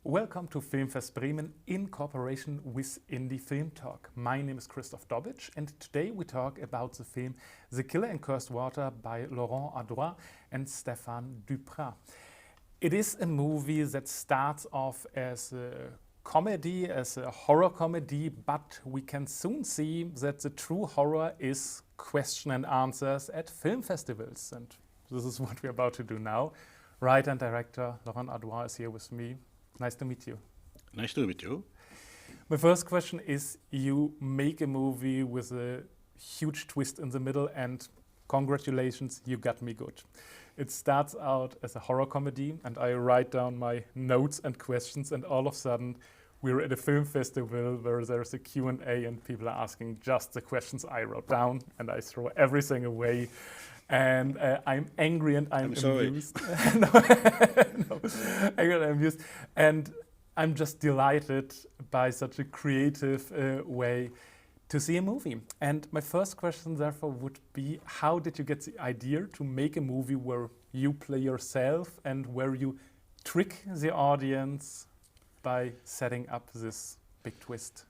Welcome to Filmfest Bremen in cooperation with Indie Film Talk. My name is Christoph Dobic and today we talk about the film The Killer in Cursed Water by Laurent Audroy and Stéphane Duprat. It is a movie that starts off as a comedy, as a horror comedy, but we can soon see that the true horror is question and answers at film festivals. And this is what we're about to do now. Writer and director Laurent Audroy is here with me. Nice to meet you. Nice to meet you. My first question is, you make a movie with a huge twist in the middle and congratulations, you got me good. It starts out as a horror comedy and I write down my notes and questions and all of a sudden we're at a film festival where there's a Q&A and people are asking just the questions I wrote down and I throw everything away. And I'm angry and I'm amused. Angry and amused. And I'm just delighted by such a creative way to see a movie. And my first question therefore would be, how did you get the idea to make a movie where you play yourself and where you trick the audience by setting up this big twist?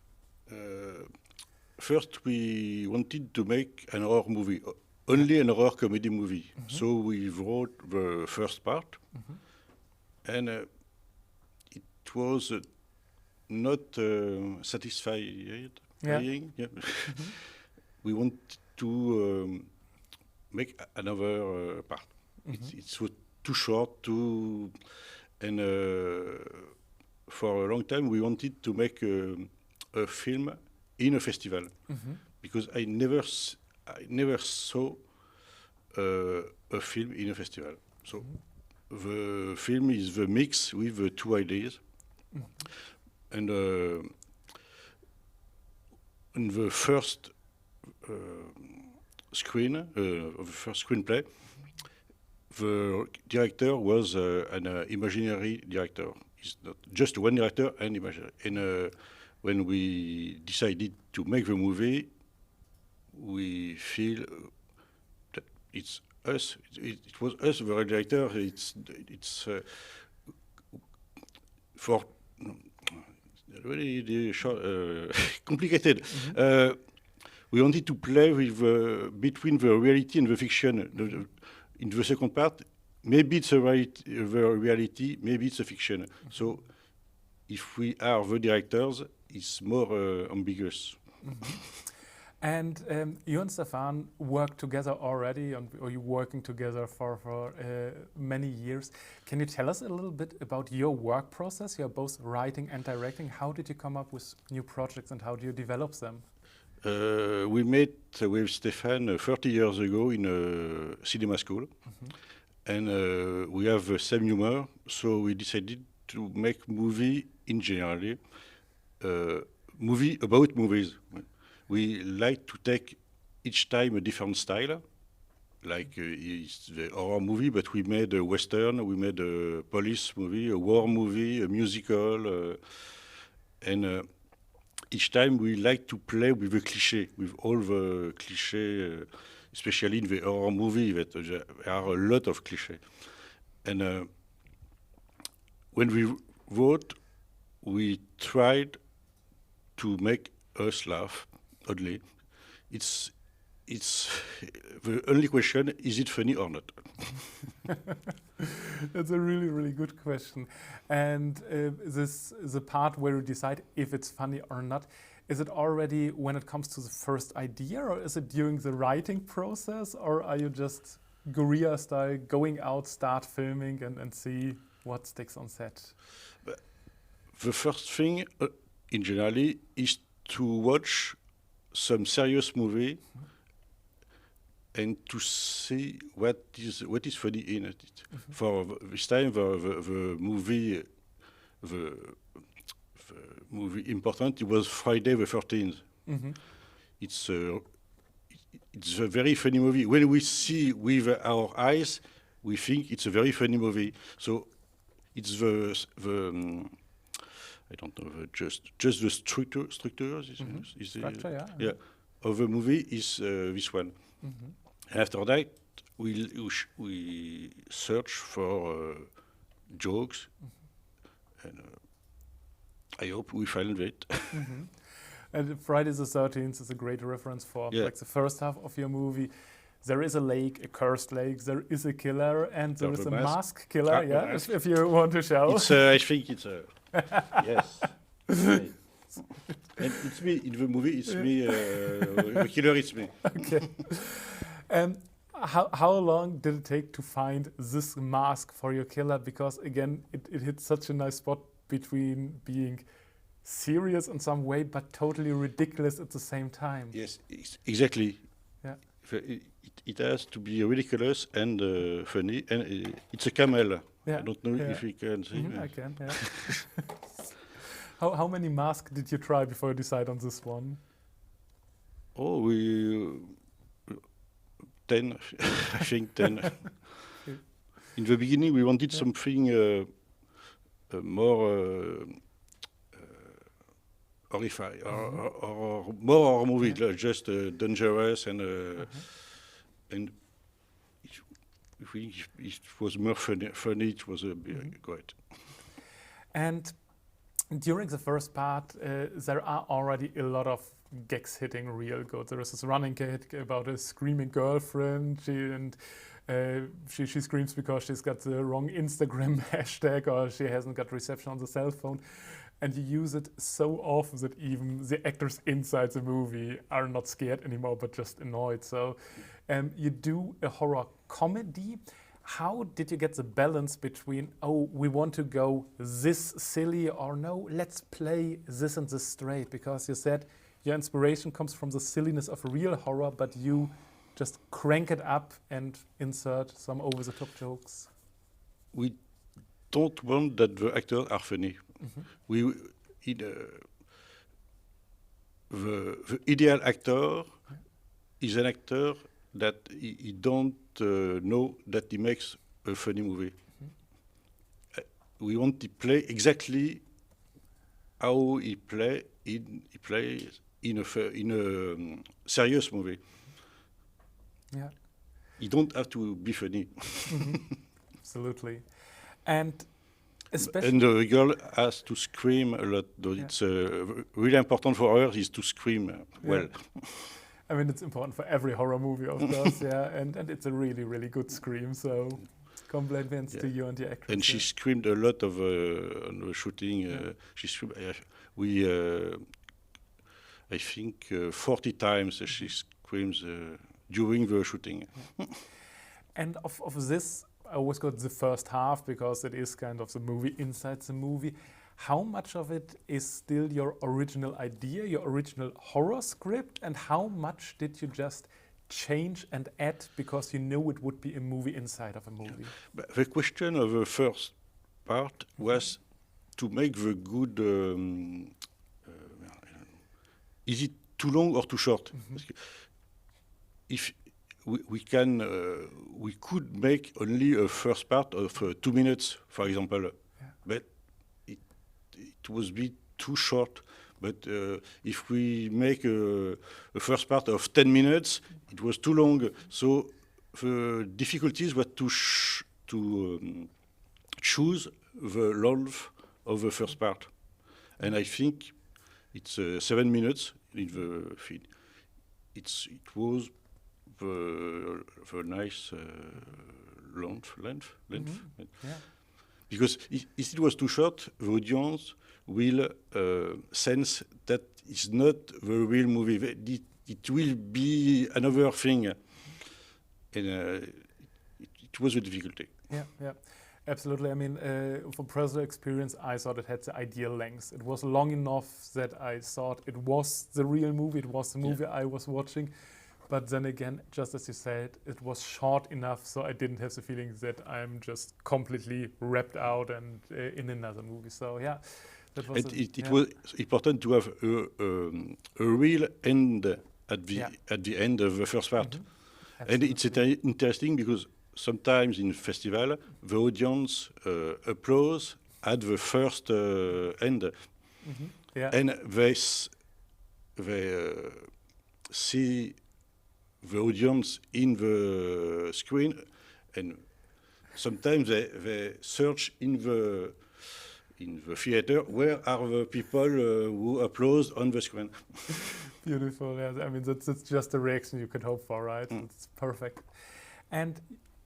First, we wanted to make an horror movie. Only an horror comedy movie. Mm-hmm. So we wrote the first part, and it was not satisfying. Yeah. We want to make another part. It was too short, and for a long time we wanted to make a film in a festival, because I never saw a film in a festival. So the film is the mix with the two ideas. And in the first first screenplay, the director was an imaginary director. It's not just one director and imaginary. And when we decided to make the movie, we feel that it's us. It was us, the director. It's for really complicated. We wanted to play with between the reality and the fiction. In the second part, maybe it's the reality, maybe it's a fiction. So, if we are the directors, it's more ambiguous. And you and Stéphane worked together already, or you're working together for many years. Can you tell us a little bit about your work process? You're both writing and directing. How did you come up with new projects and how do you develop them? We met with Stéphane 30 years ago in a cinema school. And we have the same humor, so we decided to make movie in general, movie about movies. We like to take each time a different style, like it's the horror movie, but we made a western, we made a police movie, a war movie, a musical, and each time we like to play with the cliché, with all the cliché, especially in the horror movie, that there are a lot of cliché. And when we wrote, we tried to make us laugh. Oddly, it's the only question: is it funny or not? That's a really good question. And the part where you decide if it's funny or not, is it already when it comes to the first idea, or is it during the writing process, or are you just guerrilla style going out, start filming, and see what sticks on set? The first thing, in general, is to watch some serious movie and to see what is funny in it. For this time, the movie important, it was Friday the 13th. It's a very funny movie. When we see with our eyes, we think it's a very funny movie. So it's the I don't know, just the structure of the movie is this one. After that, we search for jokes and I hope we find it. And Friday the 13th is a great reference for like the first half of your movie. There is a lake, a cursed lake, there is a killer, and there is a mask killer, if you want to show. It's, I think it's a... yes. And it's me, in the movie, it's me, the killer is me. Okay. How long did it take to find this mask for your killer? Because again, it hits such a nice spot between being serious in some way, but totally ridiculous at the same time. Yes, exactly. Yeah. It has to be ridiculous and funny, and it's a camel. Yeah. I don't know if you can see. I can, yeah. How many masks did you try before you decide on this one? Oh, 10, I think 10. In the beginning, we wanted something more horrifying, or more horror movie, just dangerous and if it was more funny, it was great. And during the first part, there are already a lot of gags hitting real good. There is this running gag about a screaming girlfriend, she screams because she's got the wrong Instagram hashtag or she hasn't got reception on the cell phone. And you use it so often that even the actors inside the movie are not scared anymore, but just annoyed. So you do a horror comedy. How did you get the balance between, oh, we want to go this silly, or no, let's play this and this straight? Because you said your inspiration comes from the silliness of real horror, but you just crank it up and insert some over-the-top jokes. We don't want that the actors are funny. The ideal actor is an actor that he don't know that he makes a funny movie. We want to play exactly how he plays in a serious movie. Yeah, you don't have to be funny. Absolutely, and especially. And the girl has to scream a lot. It's really important for her is to scream well. I mean, it's important for every horror movie, of course, and it's a really, really good scream, so compliments to you and the actress. And she screamed a lot of on the shooting. She screamed, I think 40 times she screams during the shooting. And of this, I always got the first half because it is kind of the movie inside the movie. How much of it is still your original idea, your original horror script, and how much did you just change and add because you knew it would be a movie inside of a movie? But the question of the first part was to make the good. Is it too long or too short? If we could make only a first part of 2 minutes, for example, but it was be too short. But if we make a first part of 10 minutes, it was too long. So the difficulties were to choose the length of the first part. And I think it's 7 minutes in the feed. It was the nice length. Because if it was too short, the audience will sense that it's not the real movie. It will be another thing. And it was a difficulty. Yeah, absolutely. I mean, from personal experience, I thought it had the ideal length. It was long enough that I thought it was the real movie, it was the movie I was watching. But then again, just as you said, it was short enough, so I didn't have the feeling that I'm just completely wrapped out and in another movie. So yeah, that was. It was important to have a real end at the end of the first part, and it's interesting because sometimes in festival the audience applauds at the first end, and they see the audience in the screen, and sometimes they search in in the theater, where are the people who applaud on the screen? Beautiful. Yeah, I mean that's just the reaction you could hope for, right? It's perfect. And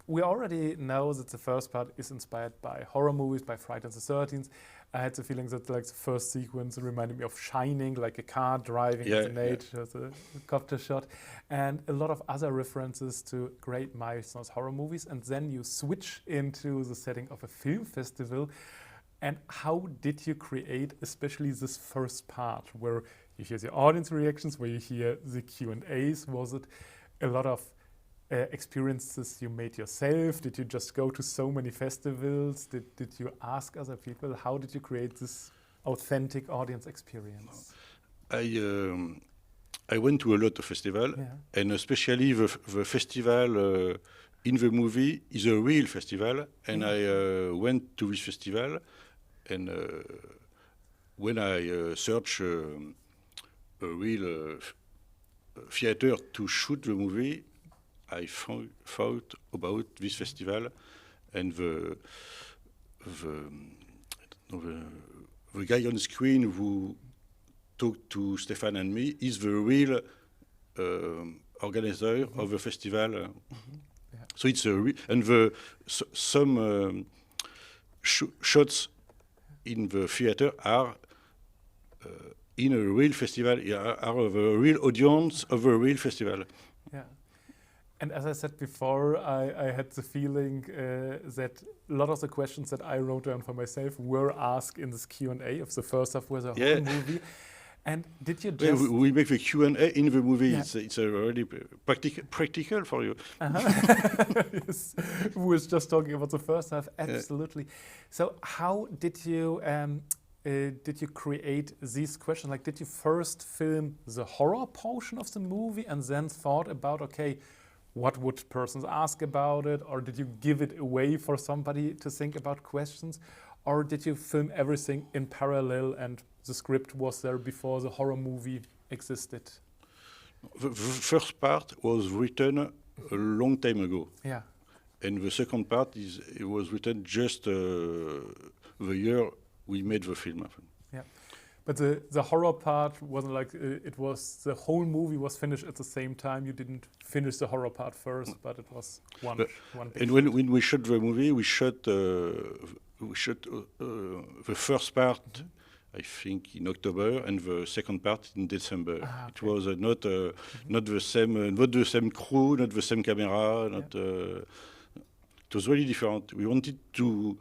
we already know that the first part is inspired by horror movies, by Friday the 13th. I had the feeling that like the first sequence reminded me of Shining, like a car driving in the nature, the copter shot, and a lot of other references to great milestones horror movies. And then you switch into the setting of a film festival. And how did you create especially this first part where you hear the audience reactions, where you hear the Q&As? Was it a lot of experiences you made yourself? Did you just go to so many festivals? Did you ask other people? How did you create this authentic audience experience? I went to a lot of festivals, and especially the festival in the movie is a real festival, and I went to this festival, and when I search a real theater to shoot the movie, I found about this festival, and the guy on screen who talked to Stefan and me is the real organizer of the festival. So it's and some shots in the theater are in a real festival, are the real audience of a real festival. Yeah. And as I said before, I had the feeling that a lot of the questions that I wrote down for myself were asked in this Q&A of the first half with a whole movie. And did you just... Yeah, we make the Q&A in the movie. Yeah. It's already practical for you. Yes. Who was just talking about the first half? Absolutely. So how did you create these questions? Like, did you first film the horror portion of the movie and then thought about, okay, what would persons ask about it? Or did you give it away for somebody to think about questions? Or did you film everything in parallel and the script was there before the horror movie existed? The first part was written a long time ago. Yeah. And the second part was written just the year we made the film. Yeah. But the horror part wasn't like, it was, the whole movie was finished at the same time. You didn't finish the horror part first, but it was one big And when we shot the movie, we shot the first part, I think, in October, and the second part in December. Okay. It was not the same crew, not the same camera. It was really different. We wanted to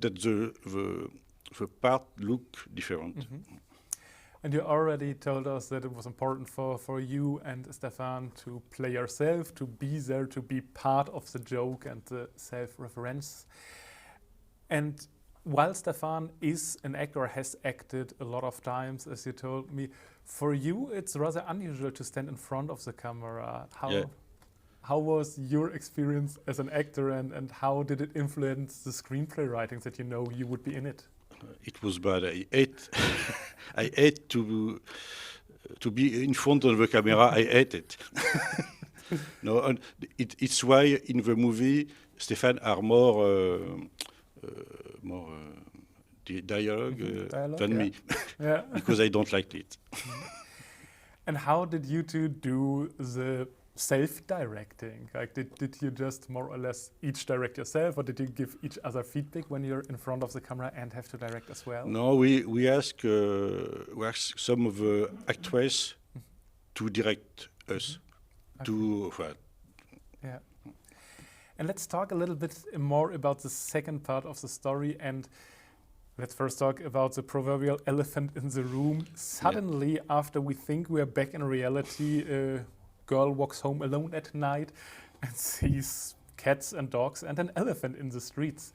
that the part look different. And you already told us that it was important for you and Stefan to play yourself, to be there, to be part of the joke and the self-reference. And while Stefan is an actor, has acted a lot of times, as you told me, for you it's rather unusual to stand in front of the camera. How was your experience as an actor, and how did it influence the screenplay writing that you know you would be in it? It was bad. I hate to be in front of the camera. I hate it. No, and it's why in the movie Stefan are more dialogue than me, because I don't like it. And how did you two do the self-directing? Like, did you just more or less each direct yourself, or did you give each other feedback when you're in front of the camera and have to direct as well? No, we ask some of the actresses to direct us. Yeah. And let's talk a little bit more about the second part of the story, and let's first talk about the proverbial elephant in the room. Suddenly, after we think we're back in reality, girl walks home alone at night and sees cats and dogs and an elephant in the streets.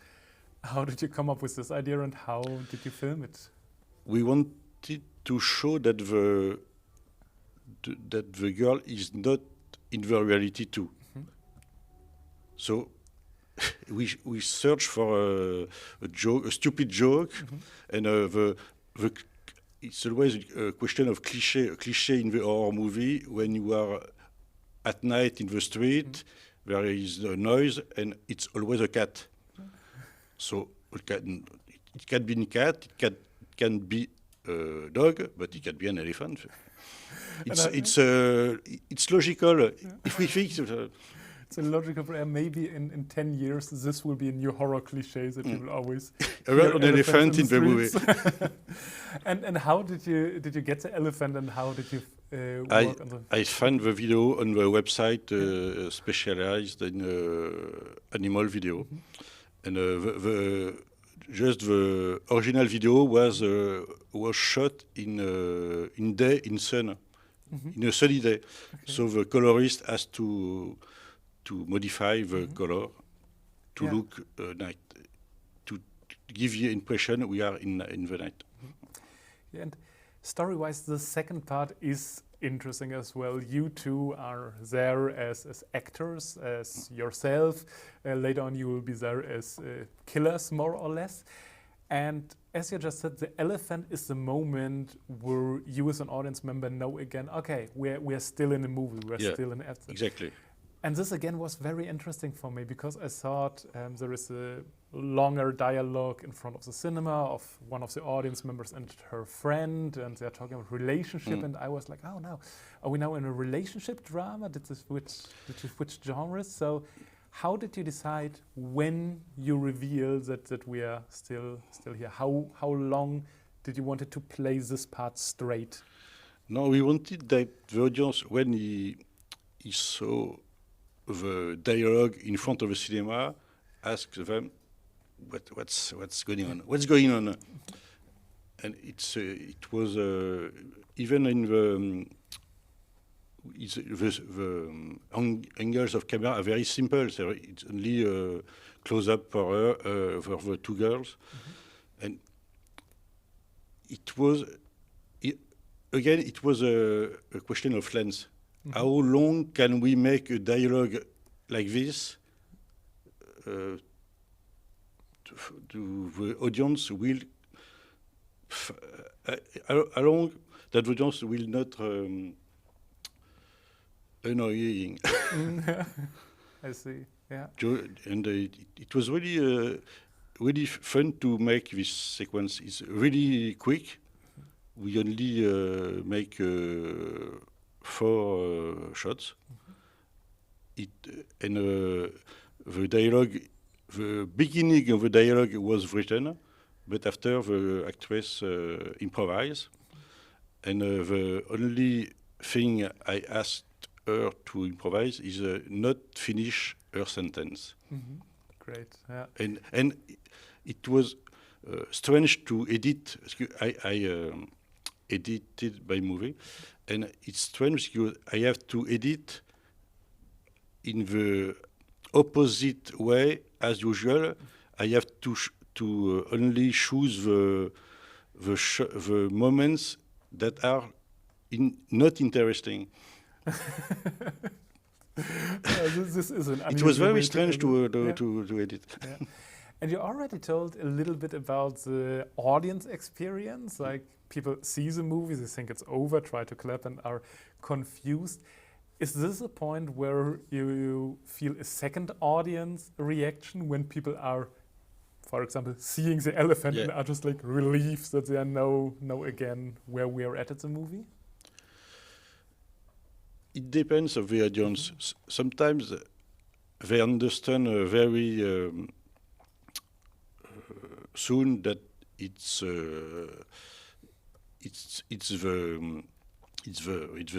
How did you come up with this idea, and how did you film it? We wanted to show that the girl is not in the reality too. So we search for a joke, a stupid joke, and it's always a question of cliché in the horror movie. When you are at night in the street, there is a noise, and it's always a cat. So it can be a cat, it can be a dog, but it can be an elephant. It's logical. If we think it's a logical. Maybe in 10 years this will be a new horror cliche that people always an elephant in the movie. And how did you get the elephant, and how did you work on the? I found the video on the website specialized in animal video, and the original video was shot in sun. In a sunny day. So the colorist has to modify the color to look night, to give you impression we are in the night. Yeah, and story-wise, the second part is interesting as well. You two are there as actors, as yourself. Later on, you will be there as killers, more or less. And as you just said, the elephant is the moment where you as an audience member know again, okay, we're still in a movie, we're still in the Exactly. And this again was very interesting for me, because I thought there is a longer dialogue in front of the cinema of one of the audience members and her friend, and they're talking about relationship, and I was like, oh no, are we now in a relationship drama? Did you switch genres? So how did you decide when you reveal that we are still here? How long did you want to play this part straight? No, we wanted that the audience, when he saw the dialogue in front of the cinema, ask them, what's going on? What's going on? And it was even in the angles of camera are very simple. So it's only close up for her, for the two girls, and it was a question of length. How long can we make a dialogue like this? The audience will how long that the audience will not annoying. I see. Yeah. And it was really fun to make this sequence. It's really quick. We only make 4 shots. And the dialogue, the beginning of the dialogue was written, but after the actress improvised. And the only thing I asked her to improvise is not finish her sentence. Great. Yeah. And it was strange to edit. I edited my movie, and it's strange because I have to edit in the opposite way as usual. I have to only choose the moments that are not interesting. This is an it was very way strange to edit. Yeah. And you already told a little bit about the audience experience, like people see the movie, they think it's over, try to clap and are confused. Is this a point where you feel a second audience reaction when people are, for example, seeing the elephant and are just like relieved that they know again where we are at the movie? It depends of the audience. Sometimes they understand very soon that it's the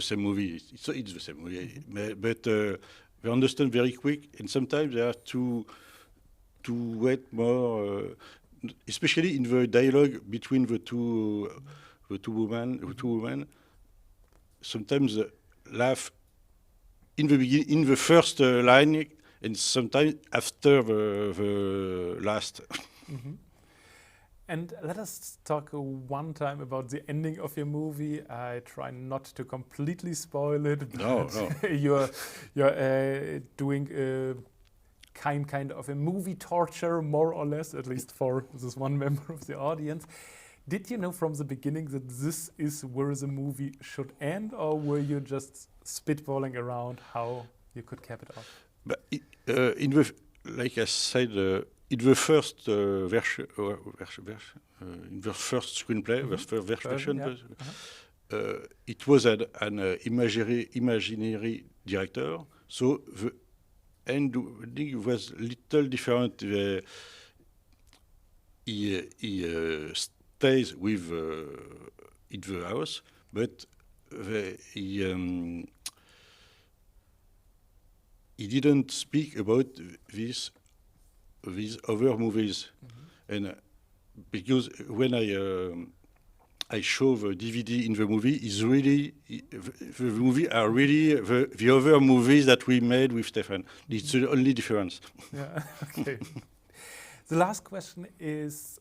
same movie. It's the same movie, but they understand very quick, and sometimes they have to wait more, especially in the dialogue between the two women. Sometimes laugh in the beginning, in the first line, and sometimes after the last. And let us talk one time about the ending of your movie. I try not to completely spoil it, but no. you're doing a kind of a movie torture, more or less, at least for this one member of the audience. Did you know from the beginning that this is where the movie should end, or were you just spitballing around how you could cap it off? But like I said, in the first version, in the first screenplay, the first version, it was an imaginary director, so the ending was little different. He stays with in the house, but he didn't speak about these other movies, and because when I show the DVD in the movie, is really the movie are really the other movies that we made with Stefan. It's the only difference. Yeah. Okay. The last question is: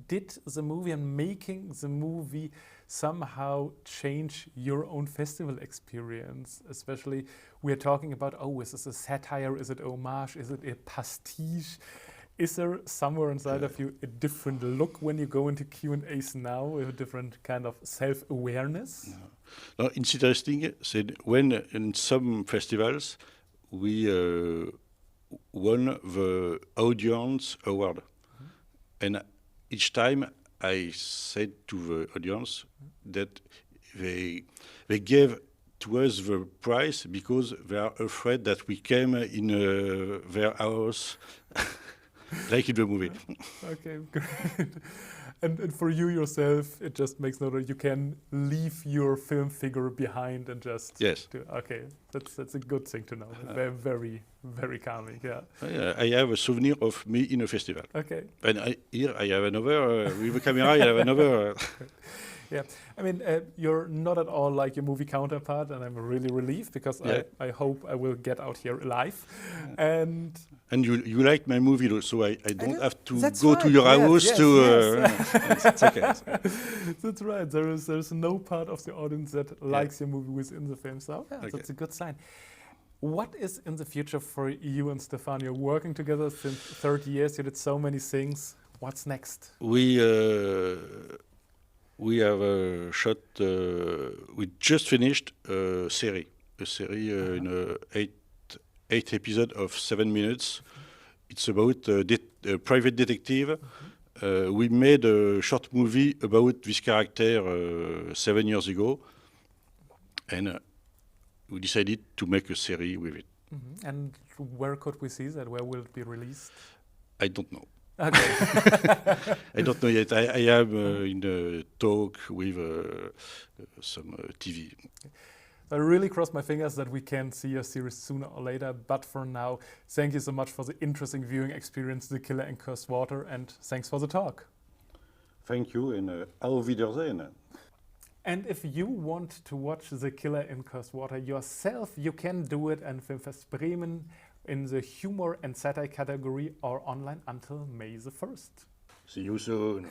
did the movie and making the movie somehow change your own festival experience? Especially, we are talking about, oh, is this a satire? Is it homage? Is it a pastiche? Is there somewhere inside of you a different look when you go into Q&As now, a different kind of self-awareness? No, it's interesting. Said when in some festivals we won the audience award, and each time I said to the audience that they gave to us the prize because they are afraid that we came in their house. Like in the movie. Okay, great. And for you yourself, it just makes no that you can leave your film figure behind and just do. Okay, that's a good thing to know. Very, very calming. Yeah. I have a souvenir of me in a festival. Okay. And here I have another with a camera. I have another. Yeah, I mean, you're not at all like your movie counterpart, and I'm really relieved because I hope I will get out here alive. And you like my movie, so I don't have to go right. to your house to. Yes. It's okay. That's right. There's no part of the audience that likes your movie within the film, so that's a good sign. What is in the future for you and Stefan? You're working together since 30 years. You did so many things. What's next? We have shot. We just finished a series in eight episodes of 7 minutes. It's about a private detective. We made a short movie about this character 7 years ago, and we decided to make a series with it. And where could we see that? Where will it be released? I don't know. Okay. I don't know yet. I am in a talk with some TV. I really cross my fingers that we can see a series sooner or later. But for now, thank you so much for the interesting viewing experience, The Killer in Cursed Water, and thanks for the talk. Thank you, and auf Wiedersehen. And if you want to watch The Killer in Cursed Water yourself, you can do it at Filmfest Bremen in the humor and satire category or online until May the 1st. See you soon.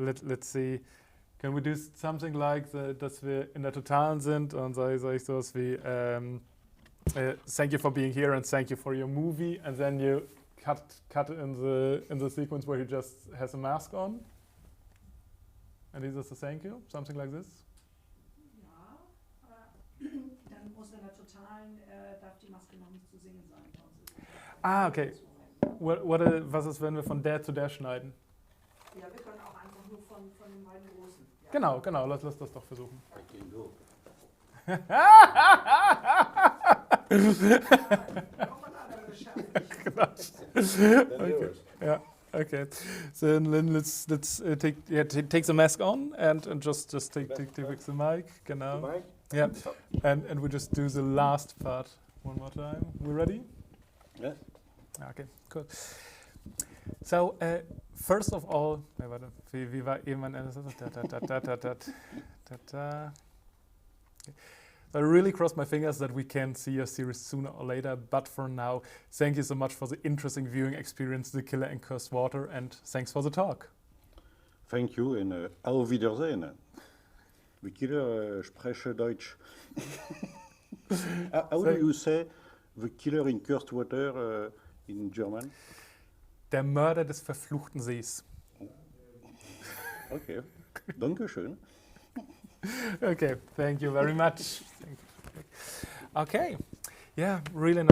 let's see. Can we do something like, dass wir in der Totalen sind und sag ich sowas wie thank you for being here and thank you for your movie, and then you cut in the sequence where he just has a mask on and he says a thank you, something like this. Ja, dann muss in der Totalen, darf die Maske noch nicht zu sehen sein. Okay. Was ist, wenn wir von der zu der schneiden? Ja, wir können auch einfach nur von den beiden Großen. Ja. Genau, lass das doch versuchen. Okay. Yeah. Okay. So then let's take the mask on and just take the mic. Genau. Yeah. And we just do the last part one more time. We ready? Yeah. Okay. Cool. So first of all, wie war eben mein Ende? I really cross my fingers that we can see your series sooner or later, but for now, thank you so much for the interesting viewing experience, The Killer in Cursed Water, and thanks for the talk. Thank you and auf Wiedersehen. The Killer spreche Deutsch. How do you say The Killer in Cursed Water in German? Der Mörder des verfluchten Sees. Okay, Dankeschön. Okay, thank you very much. Okay, yeah, really nice.